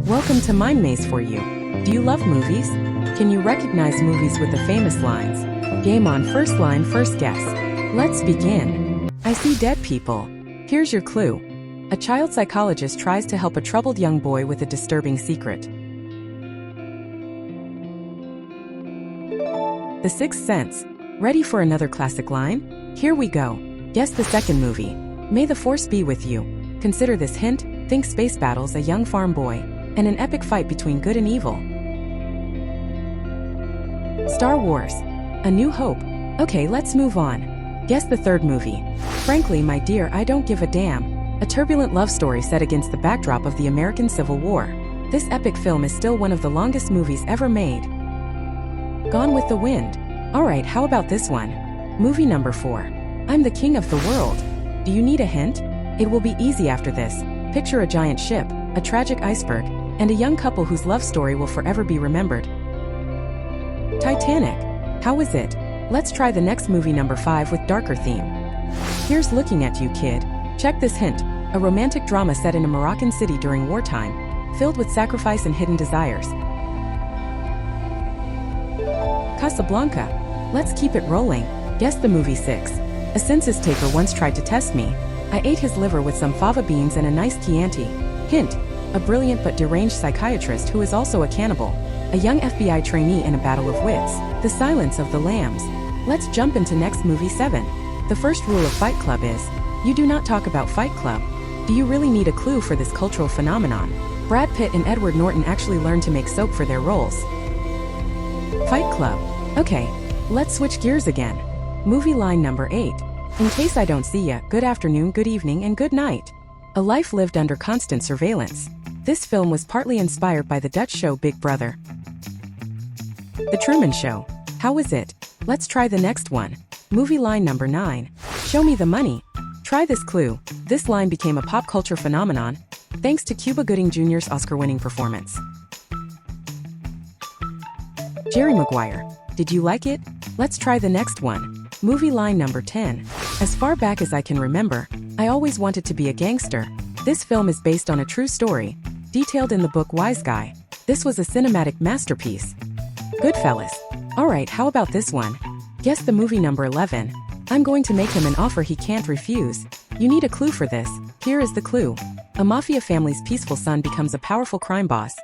Welcome to Mind Maze for you. Do you love movies? Can you recognize movies with the famous lines? Game on, first line, first guess. Let's begin. I see dead people. Here's your clue. A child psychologist tries to help a troubled young boy with a disturbing secret. The Sixth Sense. Ready for another classic line? Here we go. Guess the second movie. May the Force be with you. Consider this hint. Think space battles, a young farm boy, and an epic fight between good and evil. Star Wars. A New Hope. Okay, let's move on. Guess the third movie. Frankly, my dear, I don't give a damn. A turbulent love story set against the backdrop of the American Civil War. This epic film is still one of the longest movies ever made. Gone with the Wind. Alright, how about this one? Movie number 4. I'm the king of the world. Do you need a hint? It will be easy after this. Picture a giant ship, a tragic iceberg, and a young couple whose love story will forever be remembered. Titanic. How is it? Let's try the next movie number 5 with darker theme. Here's Looking at You, Kid. Check this hint. A romantic drama set in a Moroccan city during wartime, filled with sacrifice and hidden desires. Casablanca. Let's keep it rolling. Guess the movie 6. A census taker once tried to test me. I ate his liver with some fava beans and a nice Chianti. Hint. A brilliant but deranged psychiatrist who is also a cannibal. A young FBI trainee in a battle of wits. The Silence of the Lambs. Let's jump into next movie 7. The first rule of Fight Club is, you do not talk about Fight Club. Do you really need a clue for this cultural phenomenon? Brad Pitt and Edward Norton actually learned to make soap for their roles. Fight Club. Okay, let's switch gears again. Movie line number 8. In case I don't see ya, good afternoon, good evening, and good night. A life lived under constant surveillance. This film was partly inspired by the Dutch show Big Brother. The Truman Show. How is it? Let's try the next one. Movie line number 9. Show me the money. Try this clue. This line became a pop culture phenomenon, thanks to Cuba Gooding Jr.'s Oscar-winning performance. Jerry Maguire. Did you like it? Let's try the next one. Movie line number 10. As far back as I can remember, I always wanted to be a gangster. This film is based on a true story, detailed in the book Wise Guy. This was a cinematic masterpiece. Goodfellas. Alright, how about this one? Guess the movie number 11. I'm going to make him an offer he can't refuse. You need a clue for this. Here is the clue. A mafia family's peaceful son becomes a powerful crime boss.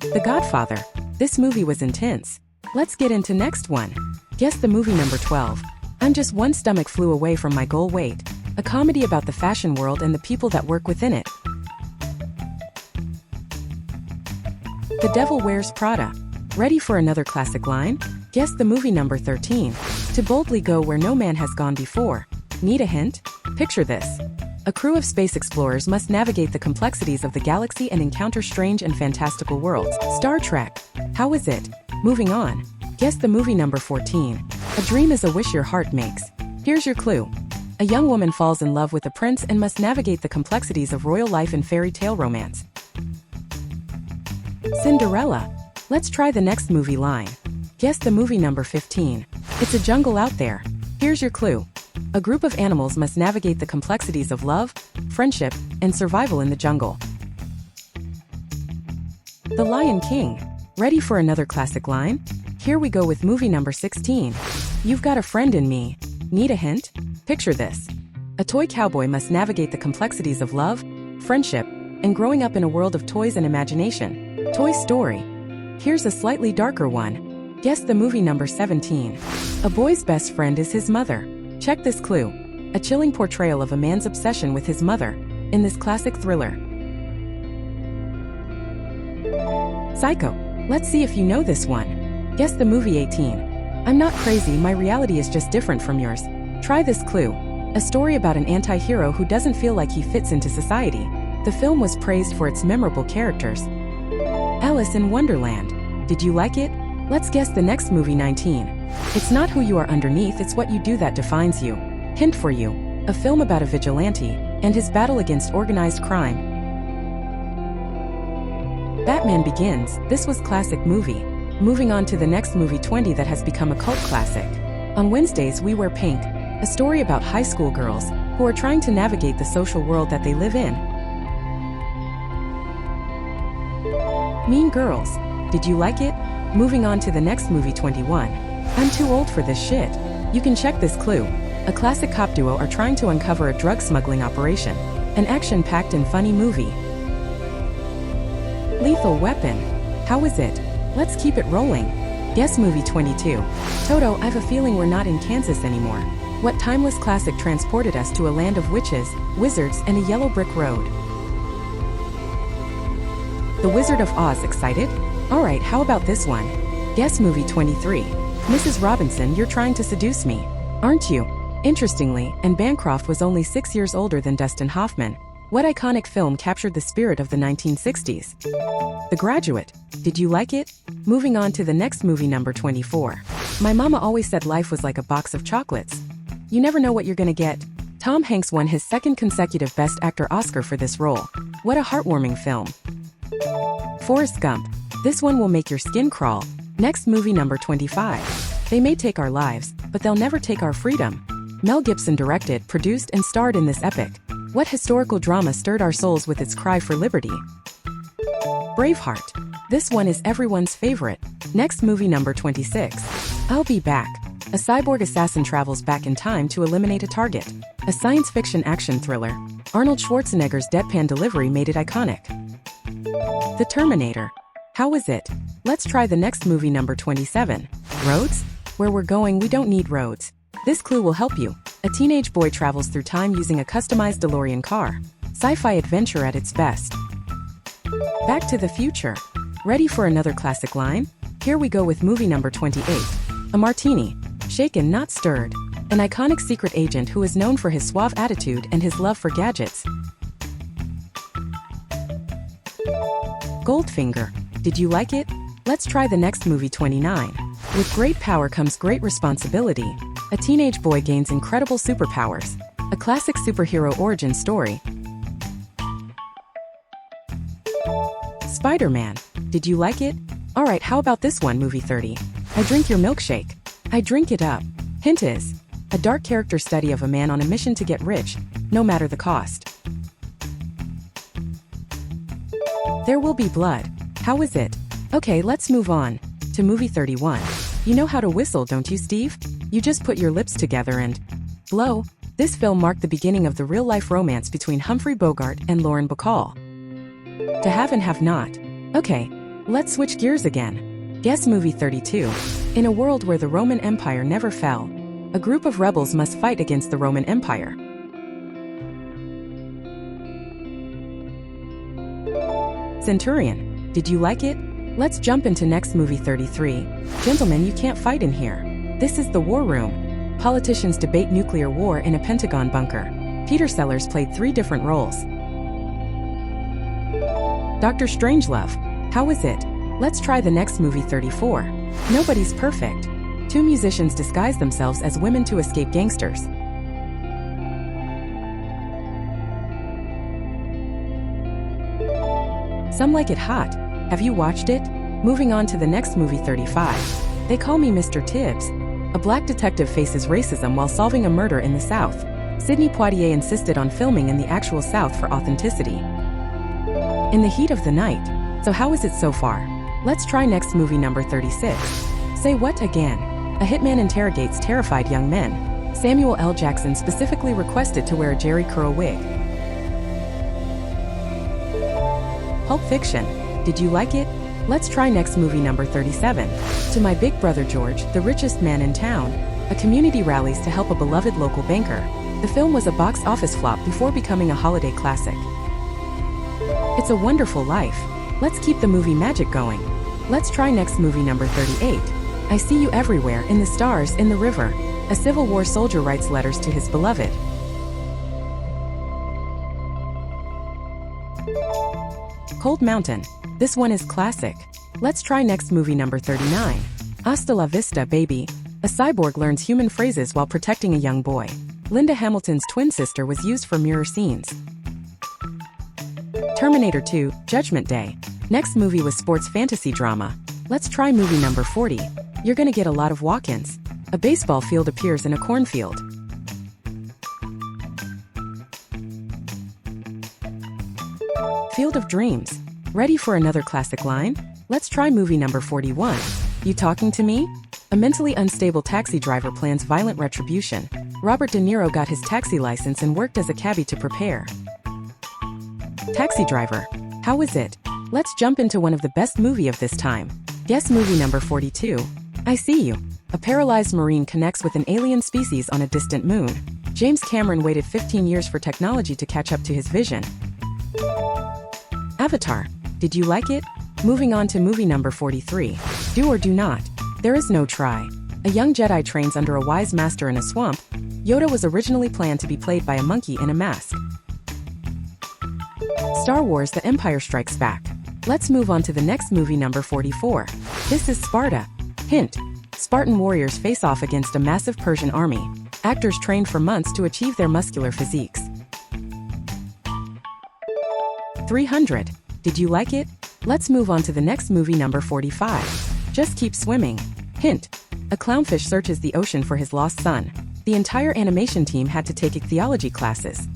The Godfather. This movie was intense. Let's get into next one. Guess the movie number 12. I'm just one stomach flew away from my goal weight. A comedy about the fashion world and the people that work within it. The Devil Wears Prada. Ready for another classic line? Guess the movie number 13. To boldly go where no man has gone before. Need a hint? Picture this. A crew of space explorers must navigate the complexities of the galaxy and encounter strange and fantastical worlds. Star Trek. How is it? Moving on. Guess the movie number 14. A dream is a wish your heart makes. Here's your clue. A young woman falls in love with a prince and must navigate the complexities of royal life and fairy tale romance. Cinderella. Let's try the next movie line. Guess the movie number 15. It's a jungle out there. Here's your clue. A group of animals must navigate the complexities of love, friendship, and survival in the jungle. The Lion King. Ready for another classic line? Here we go with movie number 16. You've got a friend in me. Need a hint? Picture this. A toy cowboy must navigate the complexities of love, friendship, and growing up in a world of toys and imagination. Toy Story. Here's a slightly darker one. Guess the movie number 17. A boy's best friend is his mother. Check this clue. A chilling portrayal of a man's obsession with his mother in this classic thriller. Psycho. Let's see if you know this one. Guess the movie 18. I'm not crazy, my reality is just different from yours. Try this clue. A story about an anti-hero who doesn't feel like he fits into society. The film was praised for its memorable characters. Alice in Wonderland. Did you like it? Let's guess the next movie 19. It's not who you are underneath, it's what you do that defines you. Hint for you. A film about a vigilante and his battle against organized crime. Batman Begins. This was classic movie. Moving on to the next movie 20 that has become a cult classic. On Wednesdays We Wear Pink. A story about high school girls who are trying to navigate the social world that they live in. Mean Girls. Did you like it? Moving on to the next movie, 21. I'm too old for this shit. You can check this clue. A classic cop duo are trying to uncover a drug smuggling operation. An action-packed and funny movie. Lethal Weapon. How is it? Let's keep it rolling. Guess movie 22. Toto, I have a feeling we're not in Kansas anymore. What timeless classic transported us to a land of witches, wizards, and a yellow brick road? The Wizard of Oz. Excited? Alright, how about this one? Guess movie 23. Mrs. Robinson, you're trying to seduce me, aren't you? Interestingly, Anne Bancroft was only 6 years older than Dustin Hoffman. What iconic film captured the spirit of the 1960s? The Graduate. Did you like it? Moving on to the next movie, number 24. My mama always said life was like a box of chocolates. You never know what you're gonna get. Tom Hanks won his second consecutive Best Actor Oscar for this role. What a heartwarming film. Forrest Gump. This one will make your skin crawl. Next movie, number 25. They may take our lives, but they'll never take our freedom. Mel Gibson directed, produced, and starred in this epic. What historical drama stirred our souls with its cry for liberty? Braveheart. This one is everyone's favorite. Next movie, number 26. I'll Be Back. A cyborg assassin travels back in time to eliminate a target. A science fiction action thriller. Arnold Schwarzenegger's deadpan delivery made it iconic. The Terminator. How is it? Let's try the next movie, number 27. Roads? Where we're going, we don't need roads. This clue will help you. A teenage boy travels through time using a customized DeLorean car. Sci-fi adventure at its best. Back to the Future. Ready for another classic line? Here we go with movie number 28. A martini. Shaken, not stirred. An iconic secret agent who is known for his suave attitude and his love for gadgets. Goldfinger. Did you like it? Let's try the next movie, 29. With great power comes great responsibility. A teenage boy gains incredible superpowers. A classic superhero origin story. Spider-Man. Did you like it? Alright, how about this one, movie 30? I drink your milkshake. I drink it up. Hint is a dark character study of a man on a mission to get rich, no matter the cost. There Will Be Blood. How is it? Okay, let's move on to movie 31. You know how to whistle, don't you, Steve? You just put your lips together and blow. This film marked the beginning of the real-life romance between Humphrey Bogart and Lauren Bacall. To Have and Have Not. Okay, let's switch gears again. Guess movie 32. In a world where the Roman Empire never fell, a group of rebels must fight against the Roman Empire. Centurion. Did you like it? Let's jump into next movie 33. Gentlemen, you can't fight in here. This is the war room. Politicians debate nuclear war in a Pentagon bunker. Peter Sellers played 3 different roles. Dr. Strangelove. How is it? Let's try the next movie 34. Nobody's Perfect. 2 musicians disguise themselves as women to escape gangsters. Some Like It Hot. Have you watched it? Moving on to the next movie 35. They Call Me Mr. Tibbs. A black detective faces racism while solving a murder in the South. Sidney Poitier insisted on filming in the actual South for authenticity. In the Heat of the Night. So how is it so far? Let's try next movie number 36. Say What Again? A hitman interrogates terrified young men. Samuel L. Jackson specifically requested to wear a Jerry curl wig. Pulp Fiction. Did you like it? Let's try next movie number 37. To My Big Brother George, the richest man in town. A community rallies to help a beloved local banker. The film was a box office flop before becoming a holiday classic. It's a Wonderful Life. Let's keep the movie magic going. Let's try next movie number 38. I See You Everywhere, in the Stars, in the River. A Civil War soldier writes letters to his beloved. Cold Mountain. This one is classic. Let's try next movie number 39. Hasta la vista, baby. A cyborg learns human phrases while protecting a young boy. Linda Hamilton's twin sister was used for mirror scenes. Terminator 2, Judgment Day. Next movie was sports fantasy drama. Let's try movie number 40. You're gonna get a lot of walk-ins. A baseball field appears in a cornfield. Field of Dreams. Ready for another classic line? Let's try movie number 41. You talking to me? A mentally unstable taxi driver plans violent retribution. Robert De Niro got his taxi license and worked as a cabbie to prepare. Taxi driver. How is it? Let's jump into one of the best movie of this time. Guess movie number 42. I see you. A paralyzed Marine connects with an alien species on a distant moon. James Cameron waited 15 years for technology to catch up to his vision. Avatar. Did you like it? Moving on to movie number 43. Do or do not. There is no try. A young Jedi trains under a wise master in a swamp. Yoda was originally planned to be played by a monkey in a mask. Star Wars: The Empire Strikes Back. Let's move on to the next movie number 44. This is Sparta. Hint. Spartan warriors face off against a massive Persian army. Actors trained for months to achieve their muscular physiques. 300. Did you like it? Let's move on to the next movie number 45. Just Keep Swimming. Hint. A clownfish searches the ocean for his lost son. The entire animation team had to take ichthyology classes.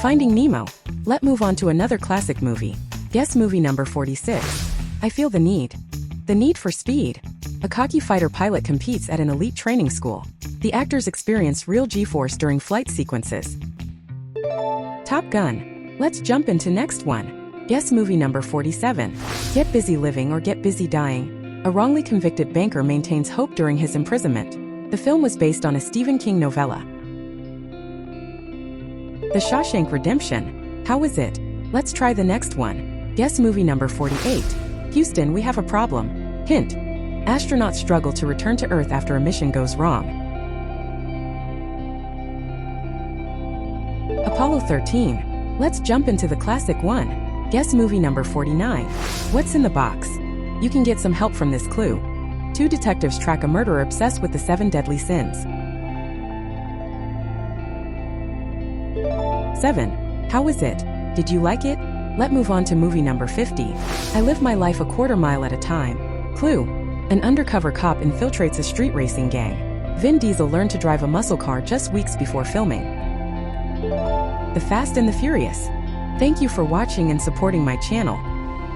Finding Nemo. Let's move on to another classic movie. Guess movie number 46. I Feel the Need. The Need for Speed. A cocky fighter pilot competes at an elite training school. The actors experience real G-force during flight sequences. Top Gun. Let's jump into next one. Guess movie number 47. Get Busy Living or Get Busy Dying. A wrongly convicted banker maintains hope during his imprisonment. The film was based on a Stephen King novella. The Shawshank Redemption. How is it? Let's try the next one. Guess movie number 48. Houston, we have a problem. Hint. Astronauts struggle to return to Earth after a mission goes wrong. Apollo 13. Let's jump into the classic one. Guess movie number 49. What's in the box? You can get some help from this clue. Two detectives track a murderer obsessed with the 7 deadly sins. 7. How is it? Did you like it? Let's move on to movie number 50. I live my life a quarter mile at a time. Clue. An undercover cop infiltrates a street racing gang. Vin Diesel learned to drive a muscle car just weeks before filming. The Fast and the Furious. Thank you for watching and supporting my channel.